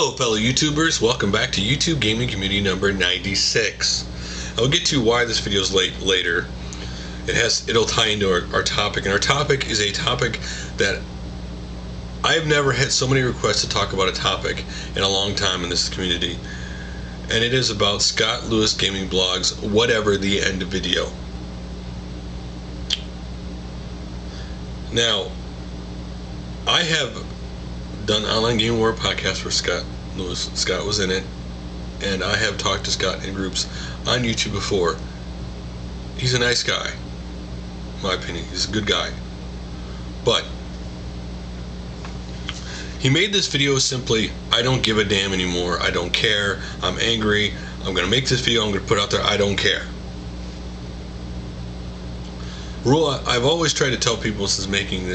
Hello fellow YouTubers, welcome back to YouTube Gaming Community number 96. I'll get to why this video is late later. It'll tie into our topic, and our topic is a topic that I've never had so many requests to talk about a topic in a long time in this community. And it is about ScottLewisGamingBlog's Whatever the End video. Now, I have done Online Game War podcast for Scott Lewis. Scott was in it, and I have talked to Scott in groups on YouTube before. He's a nice guy, in my opinion. He's a good guy. But he made this video simply, I don't give a damn anymore. I don't care. I'm angry. I'm going to make this video. I'm going to put it out there. I don't care. Rule I've always tried to tell people since making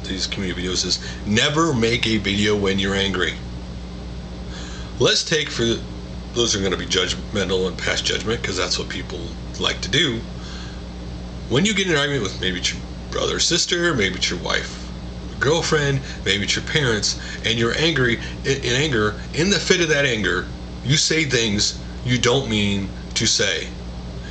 these community videos is never make a video when you're angry. Let's take, for those who are going to be judgmental and pass judgment, because that's what people like to do. When you get in an argument with maybe it's your brother or sister, maybe it's your wife, girlfriend, maybe it's your parents, and you're angry, in the fit of that anger, you say things you don't mean to say.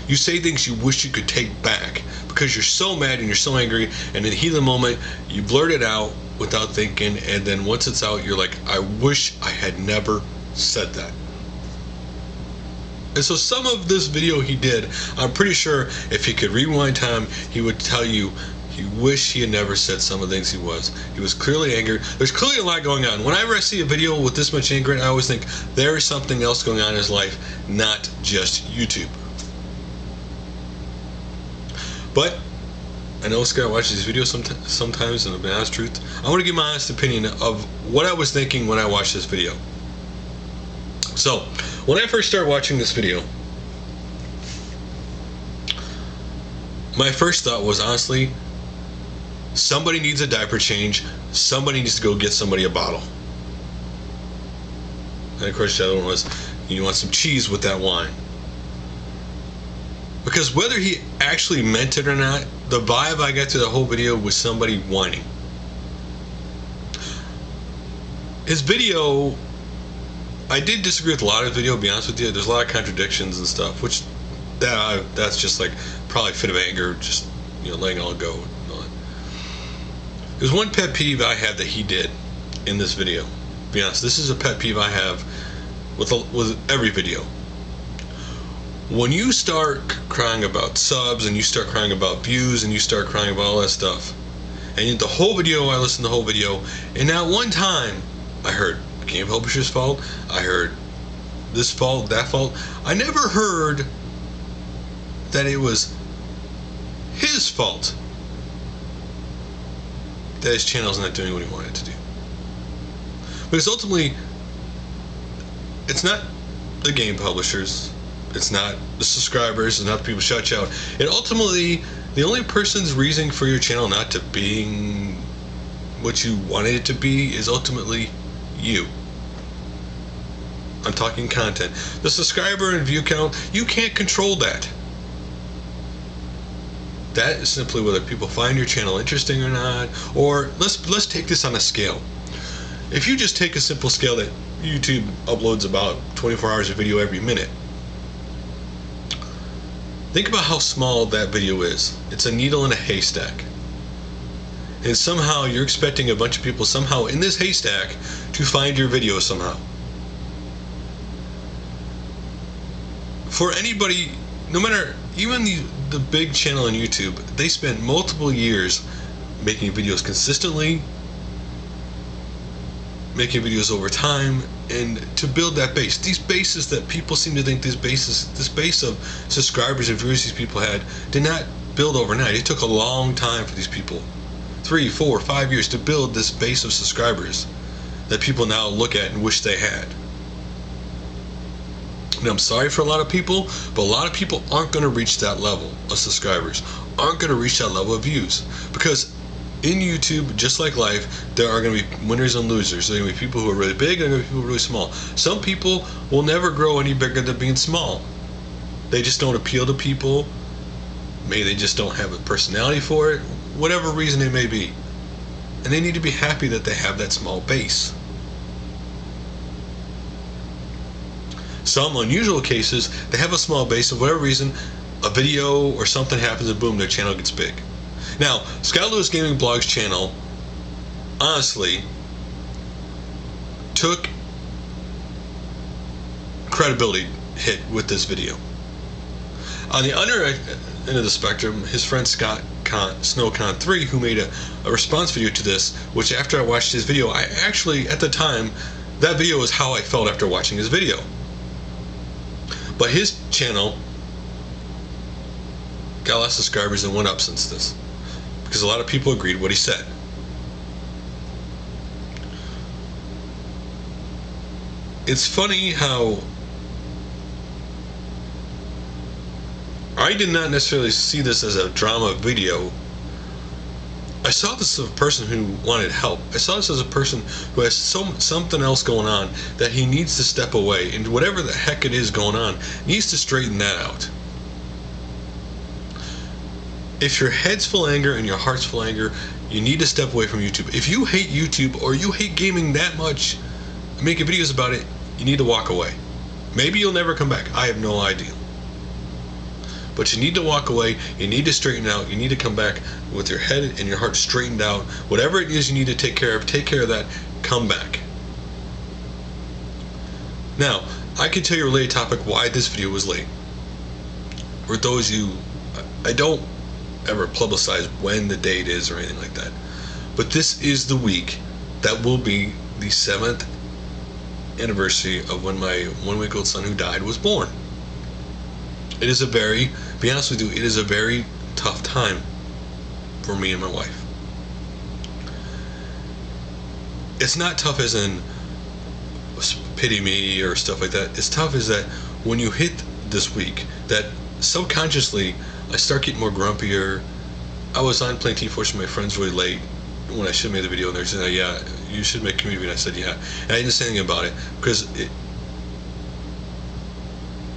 You say things you wish you could take back because you're so mad and you're so angry, and in the heat of the moment you blurt it out without thinking, and then once it's out you're like, I wish I had never said that. And so some of this video he did, I'm pretty sure if he could rewind time, he would tell you he wished he had never said some of the things he was. He was clearly angry. There's clearly a lot going on. Whenever I see a video with this much anger, I always think there is something else going on in his life, not just YouTube. But I know Scott watches these videos sometimes, and the honest truth, I want to give my honest opinion of what I was thinking when I watched this video. So, when I first started watching this video, my first thought was, honestly, somebody needs a diaper change. Somebody needs to go get somebody a bottle. And of course the other one was, you want some cheese with that wine. Because whether he actually meant it or not, the vibe I got through the whole video was somebody whining. His video, I did disagree with a lot of the video, to be honest with you. There's a lot of contradictions and stuff, which that's just like probably a fit of anger, just letting it all go. There's one pet peeve I had that he did in this video. To be honest, this is a pet peeve I have with every video. When you start crying about subs, and you start crying about views, and you start crying about all that stuff, and the whole video, I listened to the whole video, and not one time I heard game publisher's fault, I heard this fault, that fault. I never heard that it was his fault that his channel's not doing what he wanted to do. Because ultimately, it's not the game publishers, it's not the subscribers, it's not the people shout out. And ultimately, the only person's reason for your channel not to being what you wanted it to be is ultimately you. I'm talking content. The subscriber and view count, you can't control that. That is simply whether people find your channel interesting or not. Or let's take this on a scale. If you just take a simple scale that YouTube uploads about 24 hours of video every minute, think about how small that video is. It's a needle in a haystack. And somehow you're expecting a bunch of people somehow in this haystack to find your video somehow. For anybody, no matter, even the big channel on YouTube, they spend multiple years making videos consistently, making videos over time, and to build that base. These bases that people seem to think this base of subscribers and viewers these people had did not build overnight. It took a long time for these people, 3, 4, 5 years, to build this base of subscribers that people now look at and wish they had. And I'm sorry for a lot of people, but a lot of people aren't going to reach that level of subscribers, aren't going to reach that level of views. Because in YouTube, just like life, there are going to be winners and losers. There are going to be people who are really big, and there are going to be people who are really small. Some people will never grow any bigger than being small. They just don't appeal to people. Maybe they just don't have a personality for it. Whatever reason it may be. And they need to be happy that they have that small base. Some unusual cases, they have a small base, and for whatever reason, a video or something happens and boom, their channel gets big. Now, ScottLewisGamingBlog's channel, honestly, took credibility hit with this video. On the other end of the spectrum, his friend SnowCon3, who made a response video to this, which after I watched his video, I actually, at the time, that video was how I felt after watching his video. But his channel got less subscribers and went up since this, because a lot of people agreed what he said. It's funny how I did not necessarily see this as a drama video. I saw this as a person who wanted help. I saw this as a person who has something else going on that he needs to step away, and whatever the heck it is going on, needs to straighten that out. If your head's full of anger and your heart's full of anger, you need to step away from YouTube. If you hate YouTube or you hate gaming that much, making videos about it, you need to walk away. Maybe you'll never come back. I have no idea. But you need to walk away, you need to straighten out, you need to come back with your head and your heart straightened out. Whatever it is you need to take care of that, come back. Now, I can tell you a related topic why this video was late. For those you, I don't ever publicize when the date is or anything like that. But this is the week that will be the 7th anniversary of when my 1-week-old son who died was born. It is a very, to be honest with you, it is a very tough time for me and my wife. It's not tough as in pity me or stuff like that. It's tough is that when you hit this week, that subconsciously I start getting more grumpier. I was on playing Team Fortress with my friends really late when I should have made the video, and they're saying, yeah, you should make a community, and I said, yeah. And I didn't say anything about it because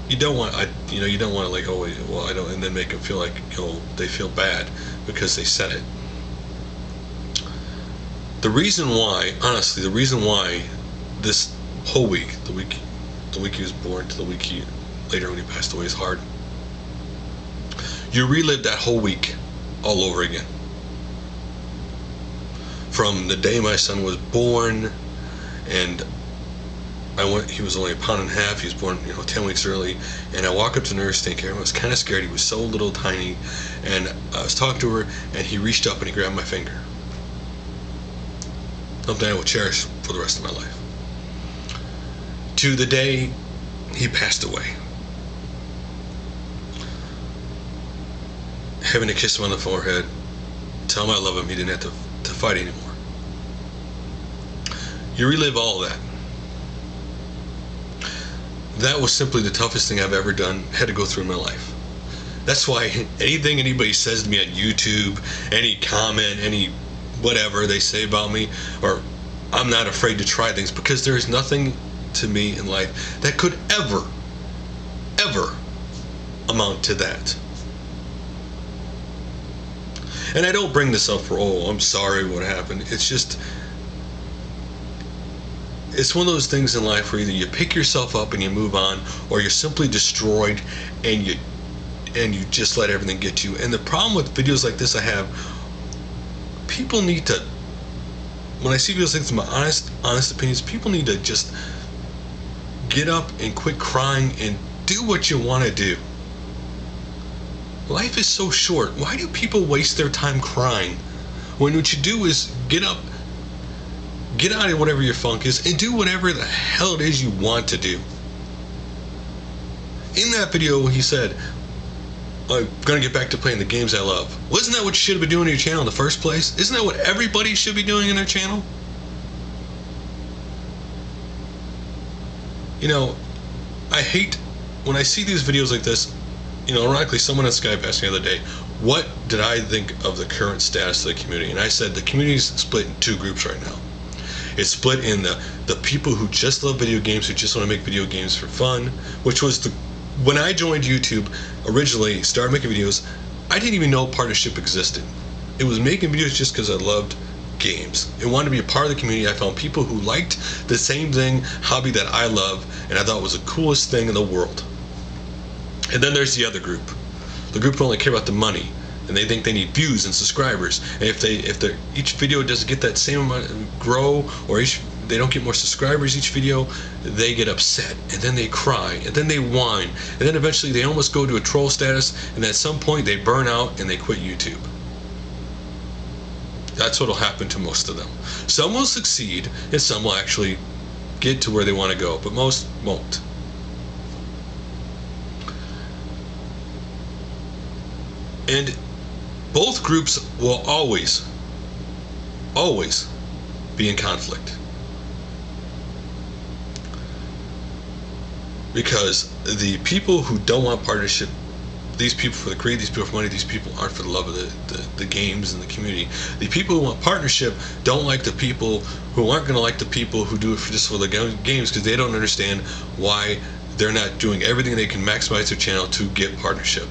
you don't want, you don't want to like, oh, well, I don't, and then make them feel like, they feel bad because they said it. The reason why, honestly, the reason why this whole week, the week he was born to the week he later when he passed away is hard. You relive that whole week all over again. From the day my son was born, and he was only 1.5 pounds, he was born 10 weeks early, and I walk up to the nurse thinking, I was kind of scared, he was so little tiny, and I was talking to her, and he reached up and he grabbed my finger. Something I will cherish for the rest of my life. To the day he passed away. Having to kiss him on the forehead, tell him I love him, he didn't have to fight anymore. You relive all of that. That was simply the toughest thing I've ever done, had to go through in my life. That's why anything anybody says to me on YouTube, any comment, any whatever they say about me, or I'm not afraid to try things, because there is nothing to me in life that could ever amount to that. And I don't bring this up for, oh, I'm sorry what happened. It's just, it's one of those things in life where either you pick yourself up and you move on, or you're simply destroyed and you just let everything get you. And the problem with videos like this I have, people need to, when I see videos like this, my honest opinions, people need to just get up and quit crying and do what you want to do. Life is so short. Why do people waste their time crying when what you do is get up, get out of whatever your funk is, and do whatever the hell it is you want to do? In that video he said, I'm gonna get back to playing the games I love. Well, isn't that what you should have been doing on your channel in the first place? Isn't that what everybody should be doing in their channel? I hate when I see these videos like this. Ironically, someone on Skype asked me the other day, what did I think of the current status of the community? And I said the community is split in two groups right now. It's split in the people who just love video games, who just want to make video games for fun, which was when I joined YouTube originally, started making videos, I didn't even know partnership existed. It was making videos just because I loved games and wanted to be a part of the community. I found people who liked the same hobby that I love, and I thought it was the coolest thing in the world. And then there's the other group, the group who only care about the money, and they think they need views and subscribers. And if each video doesn't get that same amount grow, or they don't get more subscribers each video, they get upset, and then they cry, and then they whine, and then eventually they almost go to a troll status, and at some point they burn out and they quit YouTube. That's what will happen to most of them. Some will succeed, and some will actually get to where they want to go, but most won't. And both groups will always be in conflict. Because the people who don't want partnership, these people for the greed, these people for money, these people aren't for the love of the games and the community. The people who want partnership don't like the people who aren't going to like the people who do it just for the games, because they don't understand why they're not doing everything they can maximize their channel to get partnership.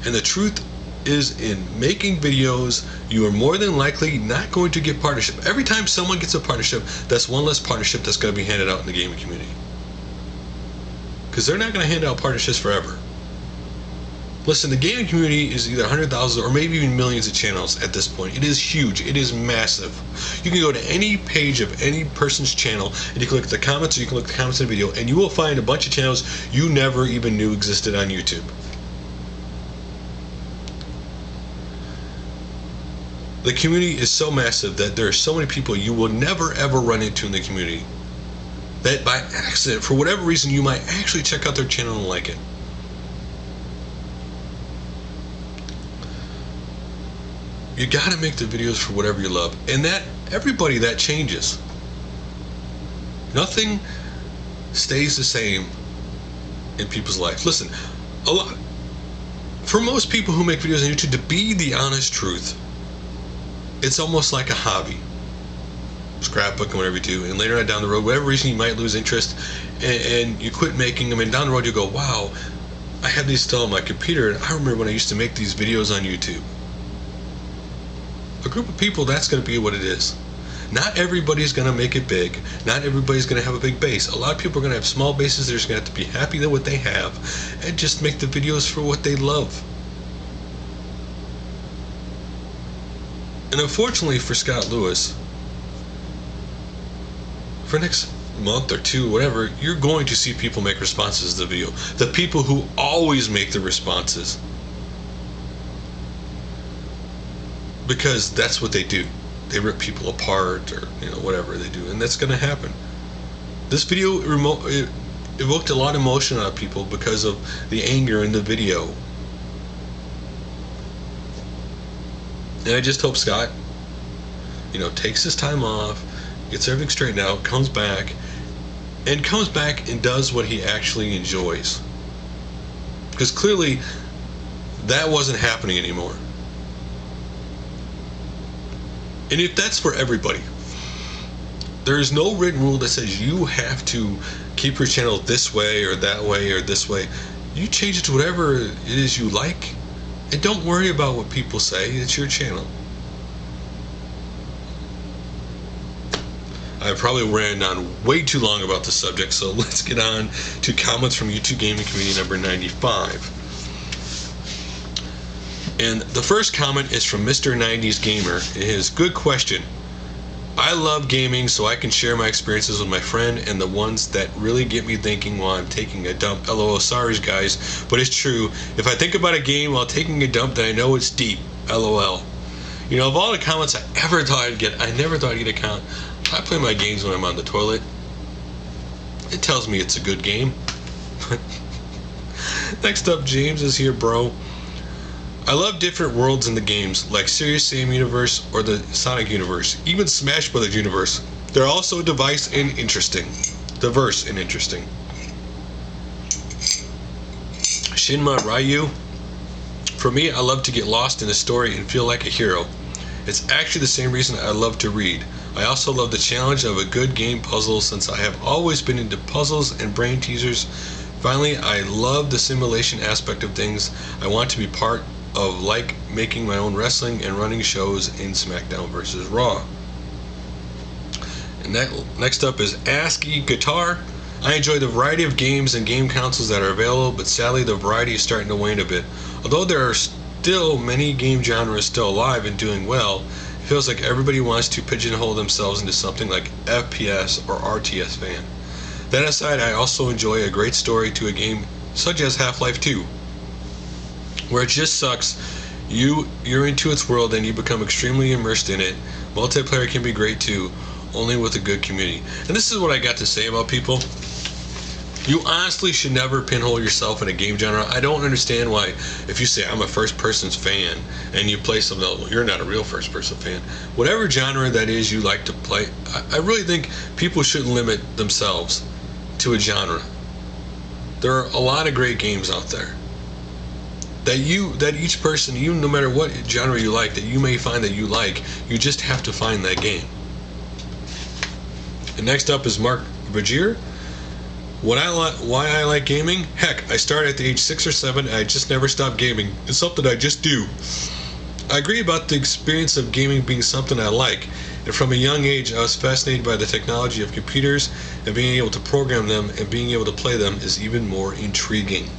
And the truth is, in making videos, you are more than likely not going to get partnership. Every time someone gets a partnership, that's one less partnership that's going to be handed out in the gaming community. Because they're not going to hand out partnerships forever. Listen, the gaming community is either 100,000 or maybe even millions of channels at this point. It is huge. It is massive. You can go to any page of any person's channel, and you can look at the comments, or you can look at the comments in the video, and you will find a bunch of channels you never even knew existed on YouTube. The community is so massive that there are so many people you will never ever run into in the community that by accident, for whatever reason, you might actually check out their channel and like it. You gotta make the videos for whatever you love, and that changes. Nothing stays the same in people's lives. Listen, for most people who make videos on YouTube, to be the honest truth, it's almost like a hobby. Scrapbooking, whatever you do, and later on down the road, whatever reason you might lose interest, and you quit making them, and down the road you go, wow, I have these still on my computer, and I remember when I used to make these videos on YouTube. A group of people, that's going to be what it is. Not everybody's going to make it big. Not everybody's going to have a big base. A lot of people are going to have small bases. They're just going to have to be happy with what they have and just make the videos for what they love. And unfortunately for Scott Lewis, for next month or two, whatever, you're going to see people make responses to the video. The people who always make the responses. Because that's what they do. They rip people apart, or whatever they do, and that's going to happen. This video evoked a lot of emotion out of people because of the anger in the video. And I just hope Scott, takes his time off, gets everything straightened out, comes back and does what he actually enjoys. Because clearly, that wasn't happening anymore. And if that's for everybody, there is no written rule that says you have to keep your channel this way or that way or this way. You change it to whatever it is you like, and don't worry about what people say. It's your channel. I probably ran on way too long about the subject, so let's get on to comments from YouTube Gaming Community number 95. And the first comment is from Mr. 90s Gamer. It is, good question. I love gaming so I can share my experiences with my friend and the ones that really get me thinking while I'm taking a dump. LOL, sorry guys, but it's true. If I think about a game while taking a dump, then I know it's deep. LOL. Of all the comments I ever thought I'd get, I never thought I'd get a comment. I play my games when I'm on the toilet. It tells me it's a good game. Next up, James is here, bro. I love different worlds in the games, like Serious Sam Universe or the Sonic Universe, even Smash Brothers Universe. They're also diverse and interesting. Shinma Ryu. For me, I love to get lost in a story and feel like a hero. It's actually the same reason I love to read. I also love the challenge of a good game puzzle since I have always been into puzzles and brain teasers. Finally, I love the simulation aspect of things. I want to be part of like making my own wrestling and running shows in SmackDown versus Raw. And next up is ASCII Guitar. I enjoy the variety of games and game consoles that are available, but sadly the variety is starting to wane a bit. Although there are still many game genres still alive and doing well, it feels like everybody wants to pigeonhole themselves into something like FPS or RTS fan. That aside, I also enjoy a great story to a game such as Half-Life 2, where it just sucks. You're into its world and you become extremely immersed in it. Multiplayer can be great too, only with a good community. And this is what I got to say about people. You honestly should never pinhole yourself in a game genre. I don't understand why, if you say I'm a first person's fan and you play something else, well, you're not a real first person fan. Whatever genre that is you like to play, I really think people shouldn't limit themselves to a genre. There are a lot of great games out there that each person, you, no matter what genre you like, that you may find that you like, you just have to find that game. And next up is Mark Bajier. Why I like gaming? Heck, I started at the age 6 or 7 and I just never stopped gaming. It's something I just do. I agree about the experience of gaming being something I like. And from a young age, I was fascinated by the technology of computers, and being able to program them and being able to play them is even more intriguing.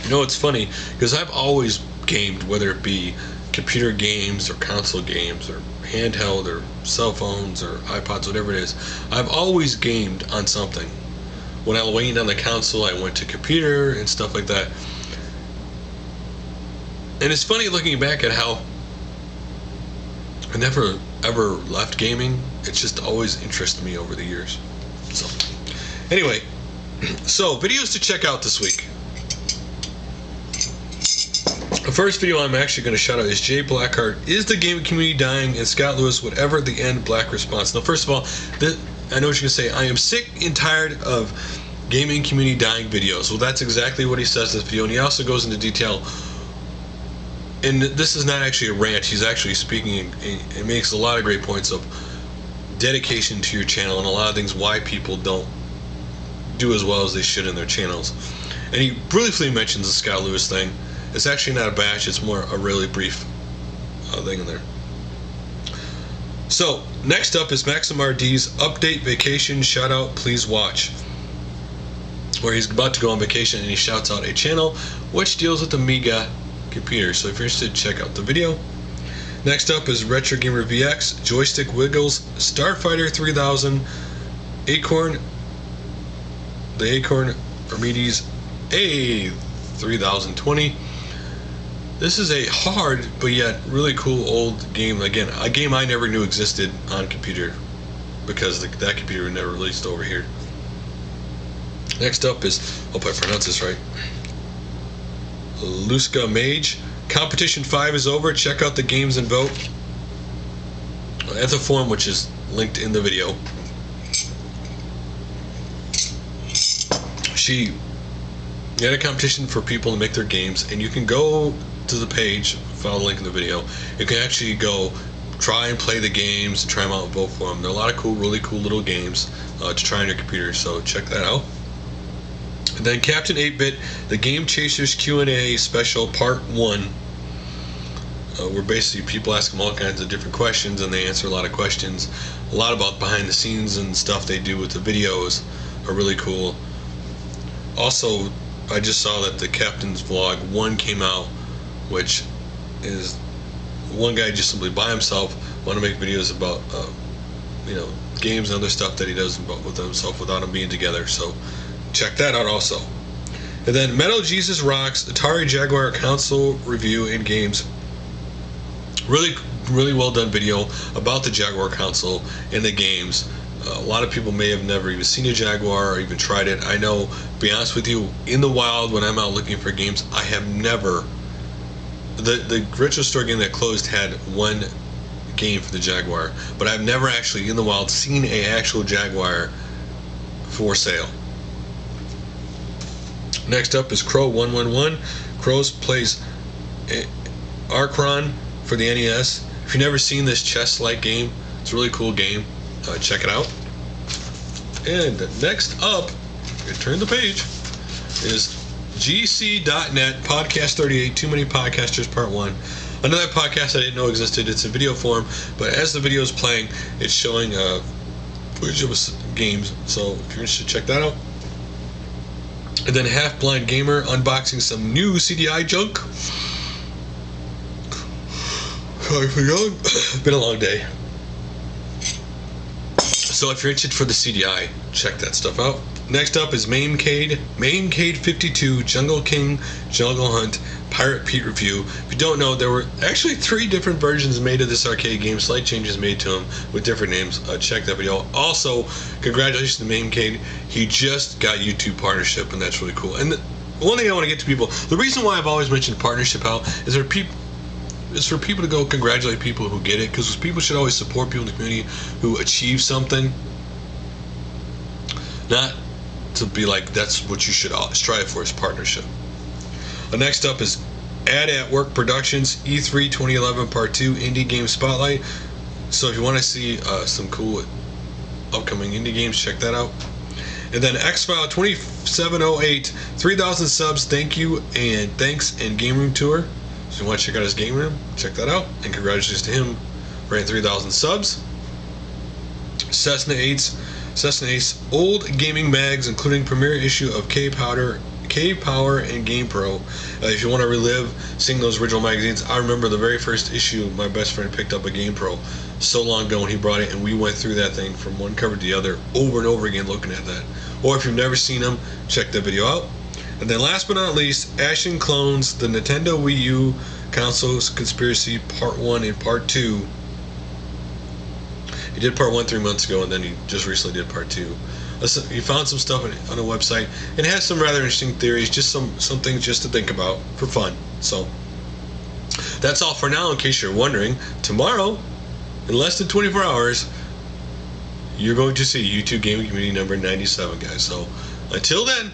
You know, it's funny, because I've always gamed, whether it be computer games or console games or handheld or cell phones or iPods, whatever it is. I've always gamed on something. When I went on the console, I went to computer and stuff like that. And it's funny looking back at how I never ever left gaming. It's just always interested me over the years. So anyway, so videos to check out this week. The first video I'm actually going to shout out is JayyBlackheart. Is the gaming community dying? And Scott Lewis, whatever the end black response. Now, first of all, I know what you're going to say. I am sick and tired of gaming community dying videos. Well, that's exactly what he says in this video. And he also goes into detail. And this is not actually a rant. He's actually speaking and makes a lot of great points of dedication to your channel and a lot of things why people don't do as well as they should in their channels. And he briefly mentions the Scott Lewis thing. It's actually not a bash, it's more a really brief thing in there. So, next up is MaximumRD's Update Vacation Shoutout Please Watch, where he's about to go on vacation and he shouts out a channel which deals with Amiga computers. So if you're interested, check out the video. Next up is RetroGamerVX, Joystick Wiggles, Starfighter 3000, Acorn, the Acorn Archimedes A3020. This is a hard but yet really cool old game. Again, a game I never knew existed on computer because that computer was never released over here. Next up is, hope I pronounce this right, LusikkaMage Competition 5 is over. Check out the games and vote at the forum, which is linked in the video. She had a competition for people to make their games, and you can go to the page, follow the link in the video. You can actually go try and play the games and try them out and vote for them. There are a lot of cool, really cool little games to try on your computer, so check that out. And then Captain8Bit, the Game Chasers Q&A Special Part 1, where basically people ask them all kinds of different questions and they answer a lot of questions. A lot about behind the scenes and stuff they do with the videos are really cool. Also, I just saw that the Captain's Vlog 1 came out, which is one guy just simply by himself want to make videos about you know, games and other stuff that he does with himself without them being together. So check that out also. And then MetalJesusRocks Atari Jaguar console review and games. Really well done video about the Jaguar console and the games. A lot of people may have never even seen a Jaguar or even tried it. I know, to be honest with you, in the wild when I'm out looking for games, I have never. The retro store game that closed had one game for the Jaguar, but I've never actually in the wild seen an actual Jaguar for sale. Next up is Croooow111. Croooow plays Archon for the NES. If you've never seen this chess-like game, it's a really cool game. Check it out. And next up, turn the page, is GC.net, Podcast 38, Too Many Podcasters, Part 1. Another podcast I didn't know existed. It's in video form, but as the video is playing, it's showing footage of games. So if you're interested, check that out. And then HalfBlindGamer unboxing some new CDI junk. Sorry for yelling. Been a long day. So if you're interested for the CDI, check that stuff out. Next up is MAMECADE 52, Jungle King, Jungle Hunt, Pirate Pete review. If you don't know, there were actually 3 different versions made of this arcade game, slight changes made to them with different names. Check that video. Also, congratulations to MameCade. He just got YouTube partnership, and that's really cool. And one thing I want to get to people, the reason why I've always mentioned partnership out is for people to go congratulate people who get it, because people should always support people in the community who achieve something. Not to be like, that's what you should strive for, is partnership. Next up is ADDatworkProductions E3 2011 Part 2 Indie Game Spotlight. So if you want to see some cool upcoming indie games, check that out. And then Xfile 2708, 3,000 subs, thank you and thanks, and Game Room Tour. So if you want to check out his game room, check that out. And congratulations to him for 3,000 subs. Cessna 8's old gaming mags, including premiere issue of K-Power and GamePro. If you want to relive seeing those original magazines, I remember the very first issue, my best friend picked up a GamePro so long ago when he brought it, and we went through that thing from one cover to the other over and over again looking at that. Or if you've never seen them, check that video out. And then last but not least, Ashen Clones, the Nintendo Wii U Consoles Conspiracy Part 1 and Part 2. He did Part 1 3 months ago, and then he just recently did Part 2. He found some stuff on a website, and has some rather interesting theories, just some things just to think about for fun. So that's all for now. In case you're wondering, tomorrow, in less than 24 hours, you're going to see YouTube Gaming Community number 97, guys. So until then,